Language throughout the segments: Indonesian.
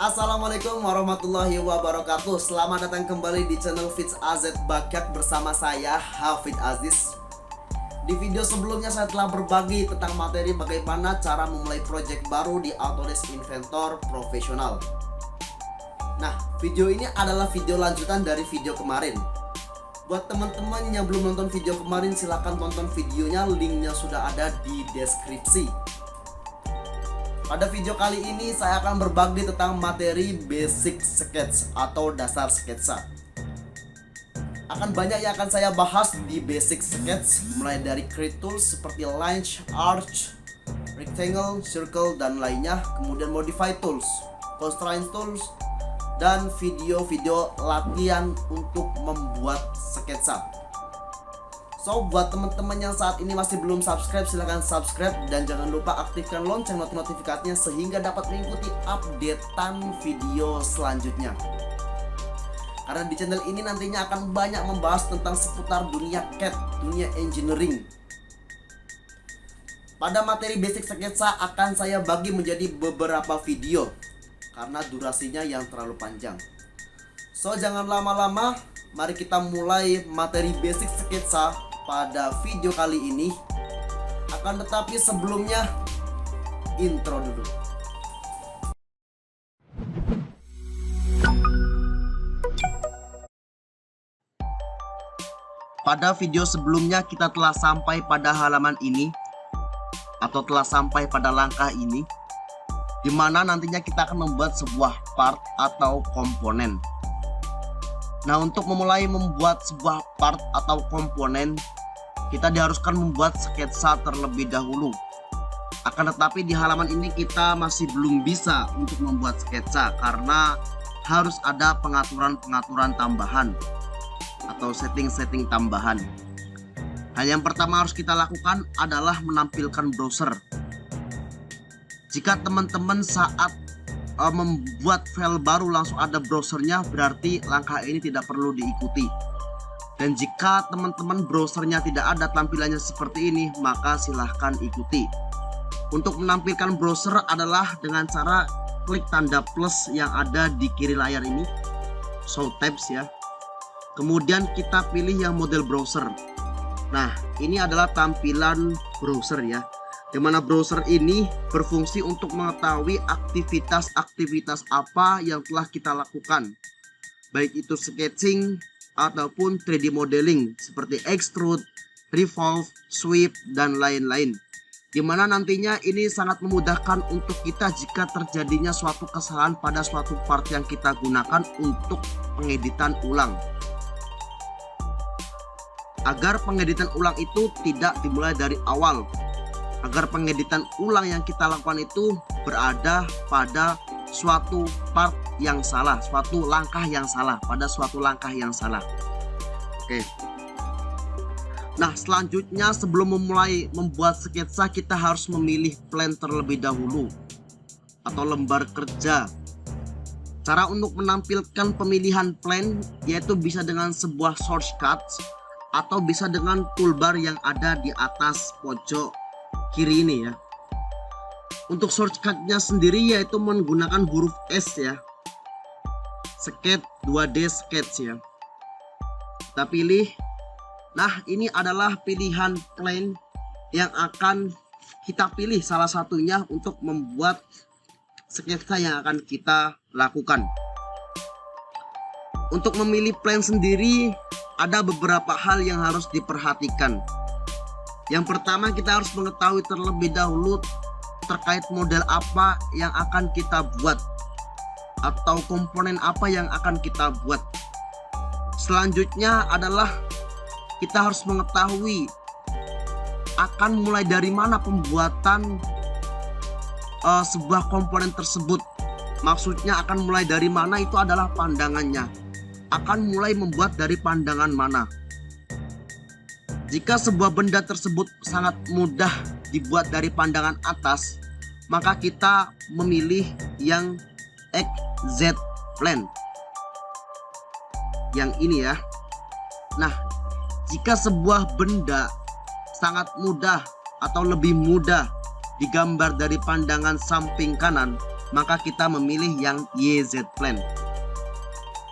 Assalamualaikum warahmatullahi wabarakatuh. Selamat datang kembali di channel Fitz AZ Bakat bersama saya Hafid Aziz. Di video sebelumnya saya telah berbagi tentang materi bagaimana cara memulai project baru di Autodesk Inventor Profesional. Nah, video ini adalah video lanjutan dari video kemarin. Buat teman-teman yang belum nonton video kemarin, silahkan tonton videonya, linknya sudah ada di deskripsi. Pada video kali ini saya akan berbagi tentang materi basic sketch atau dasar sketsa. Akan banyak yang akan saya bahas di basic sketch, mulai dari create tools seperti line, arch, rectangle, circle, dan lainnya. Kemudian modify tools, constraint tools, dan video-video latihan untuk membuat sketsa. So, buat teman-teman yang saat ini masih belum subscribe, silahkan subscribe dan jangan lupa aktifkan lonceng notifikasinya sehingga dapat mengikuti updatean video selanjutnya. Karena di channel ini nantinya akan banyak membahas tentang seputar dunia CAD, dunia engineering. Pada materi basic sketsa akan saya bagi menjadi beberapa video karena durasinya yang terlalu panjang. So, jangan lama-lama, mari kita mulai materi basic sketsa pada video kali ini. Akan tetapi sebelumnya intro dulu. Pada video sebelumnya kita telah sampai pada halaman ini atau telah sampai pada langkah ini, di mana nantinya kita akan membuat sebuah part atau komponen. Nah, untuk memulai membuat sebuah part atau komponen, kita diharuskan membuat sketsa terlebih dahulu. Akan tetapi di halaman ini kita masih belum bisa untuk membuat sketsa karena harus ada pengaturan-pengaturan tambahan atau setting-setting tambahan. Hal yang pertama harus kita lakukan adalah menampilkan browser. Jika teman-teman saat membuat file baru langsung ada browsernya, berarti langkah ini tidak perlu diikuti. Dan jika teman-teman browsernya tidak ada tampilannya seperti ini, maka silahkan ikuti. Untuk menampilkan browser adalah dengan cara klik tanda plus yang ada di kiri layar ini, show tabs ya. Kemudian kita pilih yang model browser. Nah, ini adalah tampilan browser ya, dimana browser ini berfungsi untuk mengetahui aktivitas-aktivitas apa yang telah kita lakukan, baik itu sketching ataupun 3D modeling seperti extrude, revolve, sweep, dan lain-lain. Dimana nantinya ini sangat memudahkan untuk kita jika terjadinya suatu kesalahan pada suatu part yang kita gunakan untuk pengeditan ulang, agar pengeditan ulang itu tidak dimulai dari awal, agar pengeditan ulang yang kita lakukan itu berada pada suatu part yang salah, suatu langkah yang salah, pada suatu langkah yang salah. Oke. Nah, selanjutnya sebelum memulai membuat sketsa, kita harus memilih plan terlebih dahulu atau lembar kerja. Cara untuk menampilkan pemilihan plan yaitu bisa dengan sebuah shortcut atau bisa dengan toolbar yang ada di atas pojok kiri ini ya. Untuk shortcutnya sendiri yaitu menggunakan huruf S ya, sketch 2D sketch ya. Kita pilih. Nah, ini adalah pilihan plan yang akan kita pilih salah satunya untuk membuat sketsa yang akan kita lakukan. Untuk memilih plan sendiri ada beberapa hal yang harus diperhatikan. Yang pertama, kita harus mengetahui terlebih dahulu terkait model apa yang akan kita buat atau komponen apa yang akan kita buat. Selanjutnya adalah kita harus mengetahui akan mulai dari mana pembuatan sebuah komponen tersebut. Maksudnya akan mulai dari mana itu adalah pandangannya. Akan mulai membuat dari pandangan mana. Jika sebuah benda tersebut sangat mudah dibuat dari pandangan atas, maka kita memilih yang XZ plan. Yang ini ya. Nah, jika sebuah benda sangat mudah atau lebih mudah digambar dari pandangan samping kanan, maka kita memilih yang YZ plane.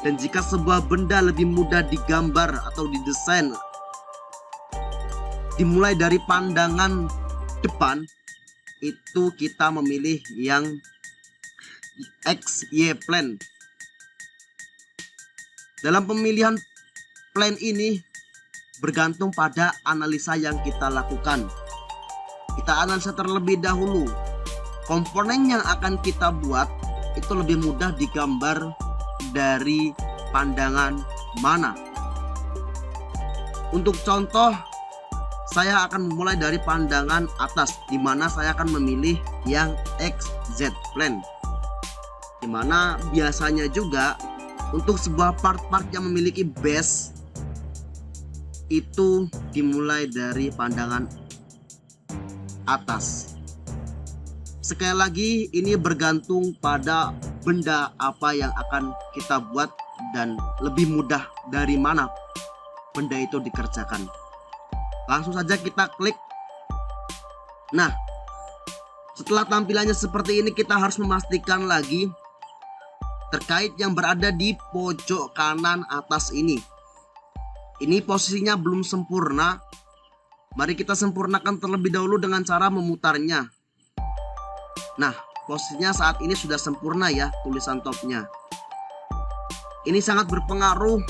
Dan jika sebuah benda lebih mudah digambar atau didesain dimulai dari pandangan depan, itu kita memilih yang XY plane. Dalam pemilihan plane ini bergantung pada analisa yang kita lakukan. Kita analisa terlebih dahulu komponen yang akan kita buat itu lebih mudah digambar dari pandangan mana. Untuk contoh, saya akan memulai dari pandangan atas, di mana saya akan memilih yang XZ plane. Di mana biasanya juga untuk sebuah part-part yang memiliki base itu dimulai dari pandangan atas. Sekali lagi, ini bergantung pada benda apa yang akan kita buat dan lebih mudah dari mana benda itu dikerjakan. Langsung saja kita klik. Nah, setelah tampilannya seperti ini, kita harus memastikan lagi terkait yang berada di pojok kanan atas ini. Ini posisinya belum sempurna. Mari kita sempurnakan terlebih dahulu dengan cara memutarnya. Nah, posisinya saat ini sudah sempurna ya tulisan topnya. Ini sangat berpengaruh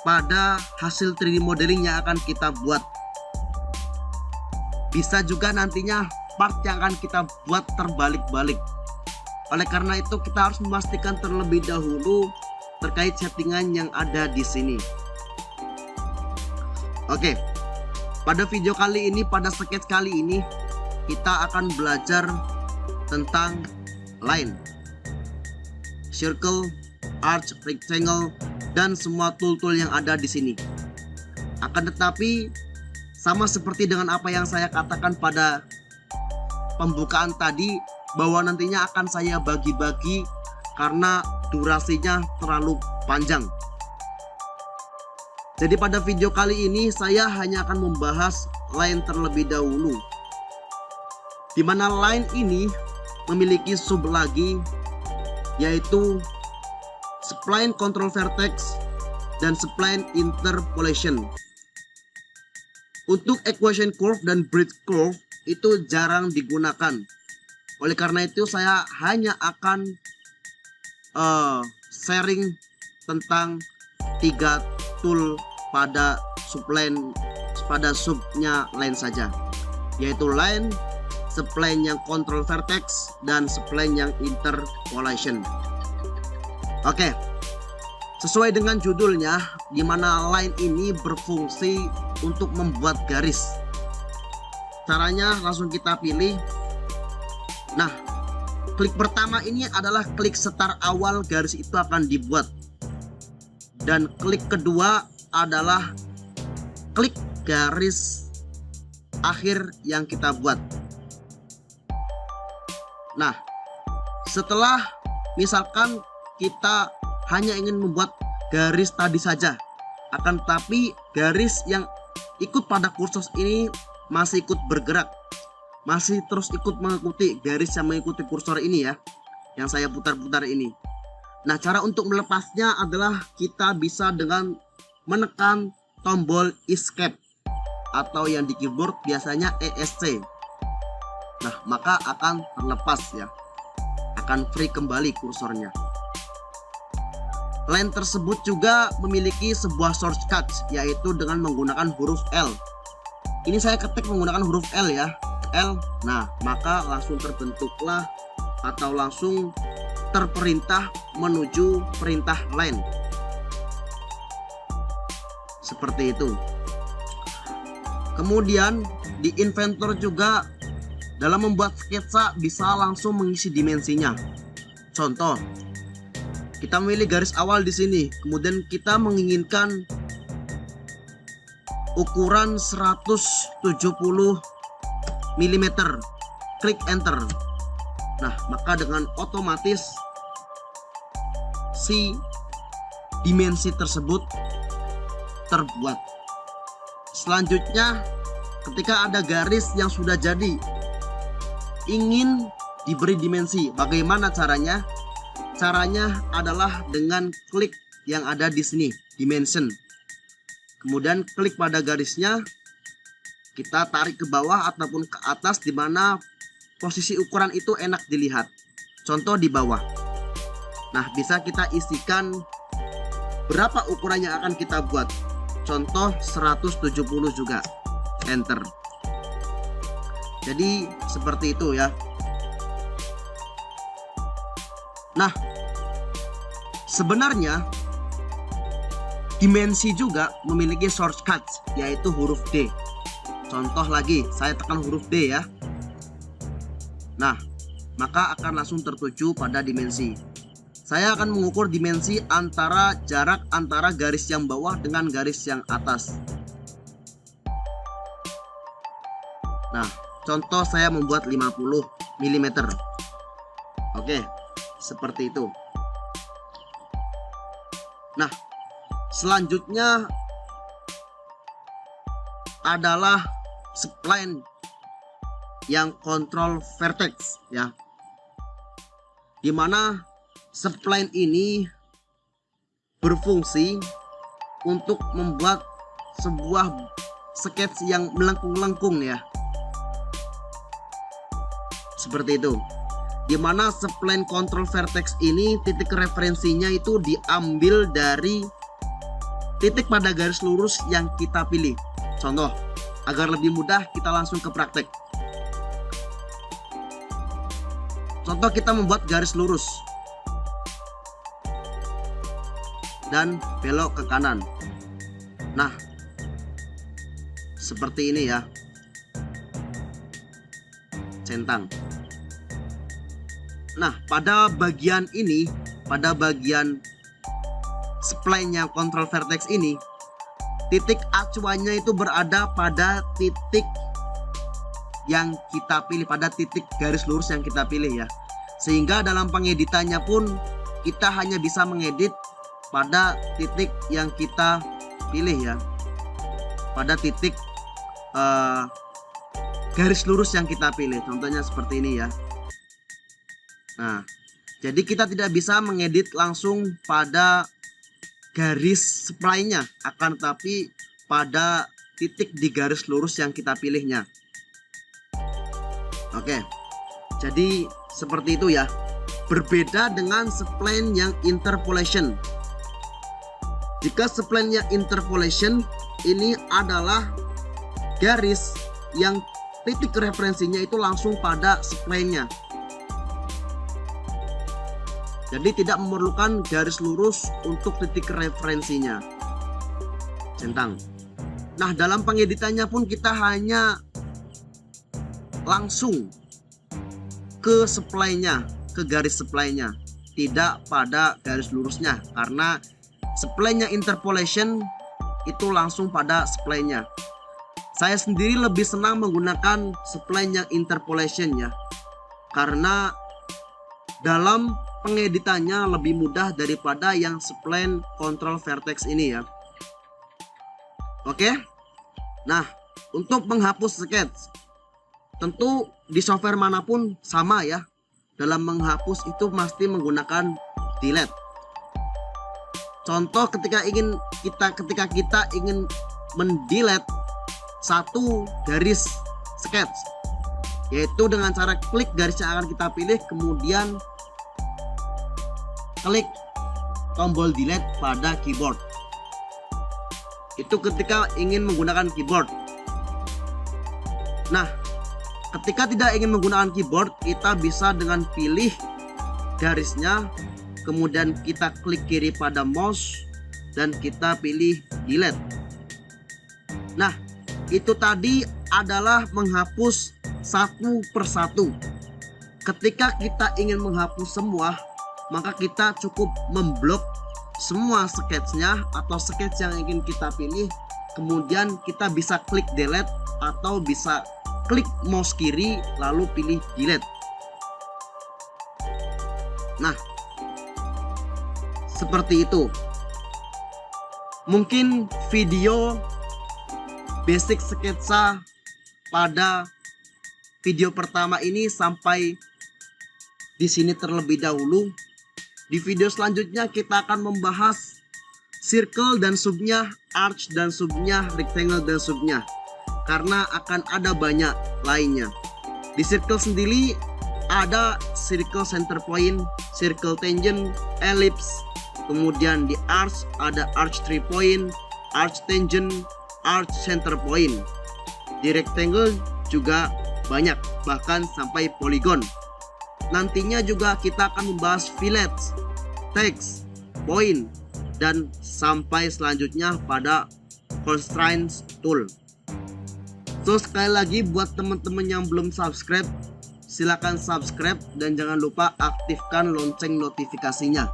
pada hasil 3D modeling yang akan kita buat. Bisa juga nantinya part yang akan kita buat terbalik-balik. Oleh karena itu kita harus memastikan terlebih dahulu terkait settingan yang ada di sini. Oke, pada video kali ini, pada sketch kali ini, kita akan belajar tentang line, circle, arch, rectangle, dan semua tool-tool yang ada di sini. Akan tetapi sama seperti dengan apa yang saya katakan pada pembukaan tadi, bahwa nantinya akan saya bagi-bagi karena durasinya terlalu panjang. Jadi pada video kali ini saya hanya akan membahas line terlebih dahulu, di mana line ini memiliki sub lagi, yaitu spline control vertex dan spline interpolation. Untuk equation curve dan bridge curve itu jarang digunakan. Oleh karena itu saya hanya akan sharing tentang 3 tool pada subline, pada subnya line saja, yaitu line, spline yang control vertex, dan spline yang interpolation. Oke, sesuai dengan judulnya, di mana line ini berfungsi untuk membuat garis. Caranya langsung kita pilih. Nah, klik pertama ini adalah klik start awal garis itu akan dibuat. Dan klik kedua adalah klik garis akhir yang kita buat. Nah, setelah misalkan kita hanya ingin membuat garis tadi saja, akan tetapi garis yang ikut pada kursor ini masih ikut bergerak, masih terus ikut mengikuti garis yang mengikuti kursor ini ya, yang saya putar-putar ini. Nah, cara untuk melepasnya adalah kita bisa dengan menekan tombol escape atau yang di keyboard biasanya ESC. Nah, maka akan terlepas ya, akan free kembali kursornya. Line tersebut juga memiliki sebuah shortcut, yaitu dengan menggunakan huruf L. Ini saya ketik menggunakan huruf L ya, L. Nah, maka langsung terbentuklah atau langsung terperintah menuju perintah line. Seperti itu. Kemudian di inventor juga dalam membuat sketsa bisa langsung mengisi dimensinya. Contoh, kita memilih garis awal di sini, kemudian kita menginginkan ukuran 170 mm. Klik enter. Nah, maka dengan otomatis si dimensi tersebut terbuat. Selanjutnya, ketika ada garis yang sudah jadi, ingin diberi dimensi. Bagaimana caranya? Caranya adalah dengan klik yang ada di sini, dimension. Kemudian klik pada garisnya, kita tarik ke bawah ataupun ke atas di mana posisi ukuran itu enak dilihat. Contoh di bawah. Nah, bisa kita isikan berapa ukuran yang akan kita buat. Contoh 170 juga. Enter. Jadi seperti itu ya. Nah, sebenarnya dimensi juga memiliki shortcut, yaitu huruf D. Contoh lagi, saya tekan huruf D ya. Nah, maka akan langsung tertuju pada dimensi. Saya akan mengukur dimensi antara jarak antara garis yang bawah dengan garis yang atas. Nah, contoh saya membuat 50 mm. Oke, seperti itu. Nah, selanjutnya adalah spline yang kontrol vertex ya, dimana spline ini berfungsi untuk membuat sebuah sketch yang melengkung-lengkung ya, seperti itu. Dimana spline kontrol vertex ini titik referensinya itu diambil dari titik pada garis lurus yang kita pilih. Contoh, agar lebih mudah kita langsung ke praktek. Contoh, kita membuat garis lurus dan belok ke kanan. Nah, seperti ini ya, centang. Nah, pada bagian ini, pada bagian spline-nya kontrol vertex ini, titik acuannya itu berada pada titik yang kita pilih, pada titik garis lurus yang kita pilih ya. Sehingga dalam pengeditannya pun kita hanya bisa mengedit pada titik yang kita pilih ya, pada titik garis lurus yang kita pilih. Contohnya seperti ini ya. Nah, jadi kita tidak bisa mengedit langsung pada garis spline-nya, akan tetapi pada titik di garis lurus yang kita pilihnya. Oke, jadi seperti itu ya. Berbeda dengan spline yang interpolation. Jika spline yang interpolation ini adalah garis yang titik referensinya itu langsung pada spline-nya. Jadi tidak memerlukan garis lurus untuk titik referensinya. Centang. Nah, dalam pengeditannya pun kita hanya langsung ke spline-nya, ke garis spline-nya, tidak pada garis lurusnya, karena spline-nya interpolation itu langsung pada spline-nya. Saya sendiri lebih senang menggunakan spline yang interpolation ya, karena dalam pengeditannya lebih mudah daripada yang spline kontrol vertex ini ya. Oke. Nah, untuk menghapus sketch, tentu di software manapun sama ya. Dalam menghapus itu pasti menggunakan delete. Contoh, ketika kita ingin mendelete satu garis sketch, yaitu dengan cara klik garis yang akan kita pilih, kemudian klik tombol delete pada keyboard. Itu ketika ingin menggunakan keyboard. Nah, ketika tidak ingin menggunakan keyboard, kita bisa dengan pilih garisnya, kemudian kita klik kiri pada mouse dan kita pilih delete. Nah, itu tadi adalah menghapus satu persatu. Ketika kita ingin menghapus semua, maka kita cukup memblok semua sketchnya atau sketch yang ingin kita pilih, kemudian kita bisa klik delete atau bisa klik mouse kiri lalu pilih delete. Nah, seperti itu. Mungkin video basic sketsa pada video pertama ini sampai di sini terlebih dahulu. Di video selanjutnya kita akan membahas circle dan subnya, arch dan subnya, rectangle dan subnya, karena akan ada banyak lainnya. Di circle sendiri ada circle center point, circle tangent, ellipse. Kemudian di arch ada arch 3 point, arch tangent, arch center point. Di rectangle juga banyak, bahkan sampai polygon. Nantinya juga kita akan membahas fillets, text, point, dan sampai selanjutnya pada constraints tool. So sekali lagi buat teman-teman yang belum subscribe, silakan subscribe dan jangan lupa aktifkan lonceng notifikasinya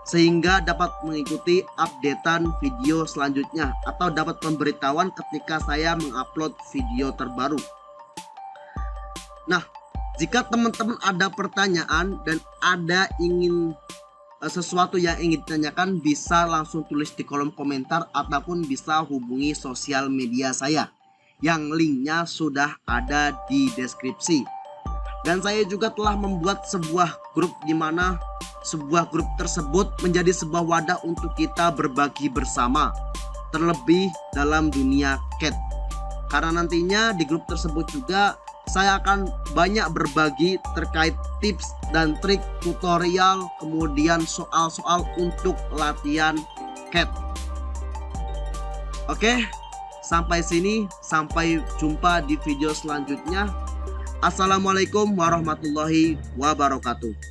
sehingga dapat mengikuti updatean video selanjutnya atau dapat pemberitahuan ketika saya mengupload video terbaru. Nah, jika teman-teman ada pertanyaan dan ada sesuatu yang ingin ditanyakan, bisa langsung tulis di kolom komentar ataupun bisa hubungi sosial media saya yang linknya sudah ada di deskripsi. Dan saya juga telah membuat sebuah grup di mana sebuah grup tersebut menjadi sebuah wadah untuk kita berbagi bersama, terlebih dalam dunia CAD. Karena nantinya di grup tersebut juga saya akan banyak berbagi terkait tips dan trik, tutorial, kemudian soal-soal untuk latihan CAD. Oke, sampai sini, sampai jumpa di video selanjutnya. Assalamualaikum warahmatullahi wabarakatuh.